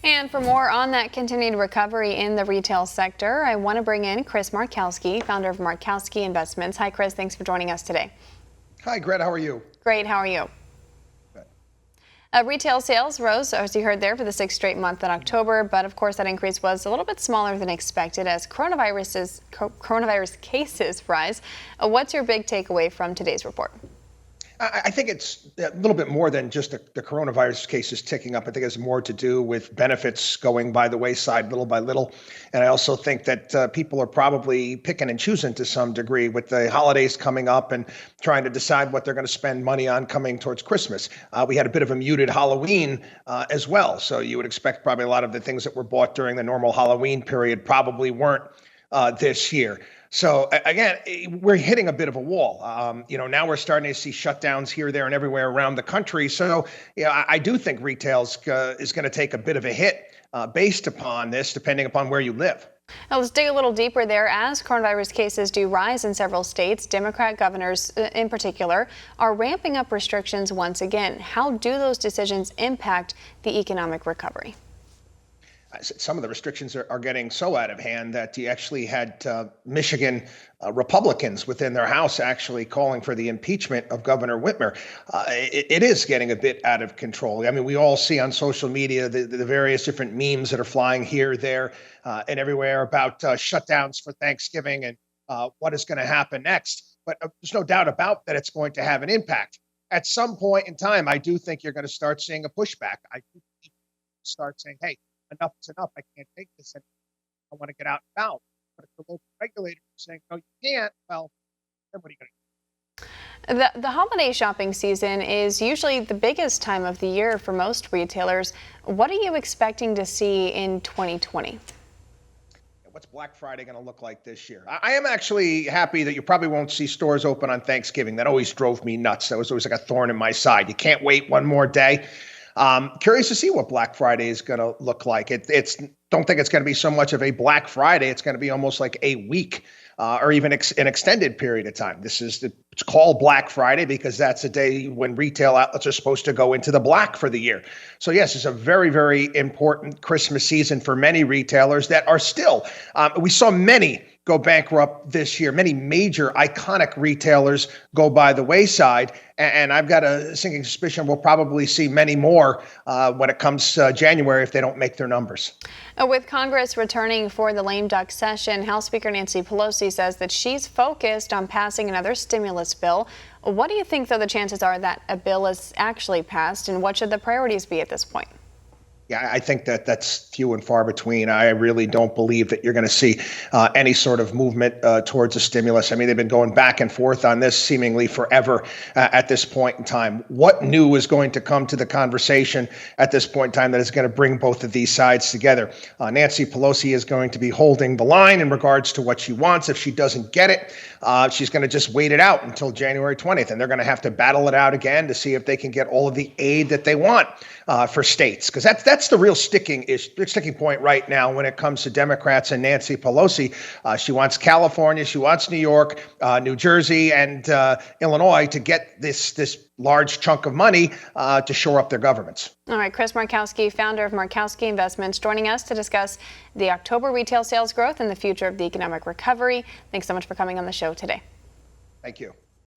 And for more on that continued recovery in the retail sector, I want to bring in Chris Markowski, founder of Markowski Investments. Hi, Chris. Thanks for joining us today. Hi, Greta. How are you? Great. How are you? Retail sales rose, as you heard there, for the sixth straight month in October, but of course that increase was a little bit smaller than expected as coronavirus cases rise. What's your big takeaway from today's report? I think it's a little bit more than just the coronavirus cases ticking up. I think it has more to do with benefits going by the wayside little by little. And I also think that people are probably picking and choosing to some degree with the holidays coming up and trying to decide what they're going to spend money on coming towards Christmas. We had a bit of a muted Halloween as well. So you would expect probably a lot of the things that were bought during the normal Halloween period probably weren't this year. So again, we're hitting a bit of a wall. Now we're starting to see shutdowns here, there, and everywhere around the country. So, I do think retail is going to take a bit of a hit based upon this, depending upon where you live. Now let's dig a little deeper there. As coronavirus cases do rise in several states, Democrat governors in particular are ramping up restrictions once again. How do those decisions impact the economic recovery? Some of the restrictions are getting so out of hand that you actually had Michigan Republicans within their House actually calling for the impeachment of Governor Whitmer. It is getting a bit out of control. I mean, we all see on social media the various different memes that are flying here, there, and everywhere about shutdowns for Thanksgiving and what is going to happen next. But there's no doubt about that it's going to have an impact. At some point in time, I do think you're going to start seeing a pushback. I do think start saying, hey, enough is enough. I can't take this anymore. I want to get out and about. But if the local regulators are saying, no, you can't, well, then what are you going to do? The holiday shopping season is usually the biggest time of the year for most retailers. What are you expecting to see in 2020? What's Black Friday going to look like this year? I am actually happy that you probably won't see stores open on Thanksgiving. That always drove me nuts. That was always like a thorn in my side. You can't wait one more day. Curious to see what Black Friday is going to look like. Don't think it's going to be so much of a Black Friday. It's going to be almost like a week or even an extended period of time. It's called Black Friday because that's a day when retail outlets are supposed to go into the black for the year. So yes, it's a very, very important Christmas season for many retailers that are still. We saw many go bankrupt this year. Many major iconic retailers go by the wayside, and I've got a sinking suspicion we'll probably see many more when it comes January if they don't make their numbers. With Congress returning for the lame duck session, House Speaker Nancy Pelosi says that she's focused on passing another stimulus bill. What do you think, though, the chances are that a bill is actually passed, and what should the priorities be at this point? Yeah, I think that's few and far between. I really don't believe that you're going to see any sort of movement towards a stimulus. I mean, they've been going back and forth on this seemingly forever at this point in time. What new is going to come to the conversation at this point in time that is going to bring both of these sides together? Nancy Pelosi is going to be holding the line in regards to what she wants. If she doesn't get it, she's going to just wait it out until January 20th, and they're going to have to battle it out again to see if they can get all of the aid that they want for states, because that's the real sticking point right now when it comes to Democrats and Nancy Pelosi. She wants California, she wants New York, New Jersey, and Illinois to get this large chunk of money to shore up their governments. All right, Chris Markowski, founder of Markowski Investments, joining us to discuss the October retail sales growth and the future of the economic recovery. Thanks so much for coming on the show today. Thank you.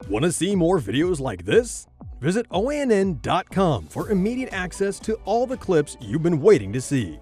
Want to see more videos like this? Visit OANN.com for immediate access to all the clips you've been waiting to see.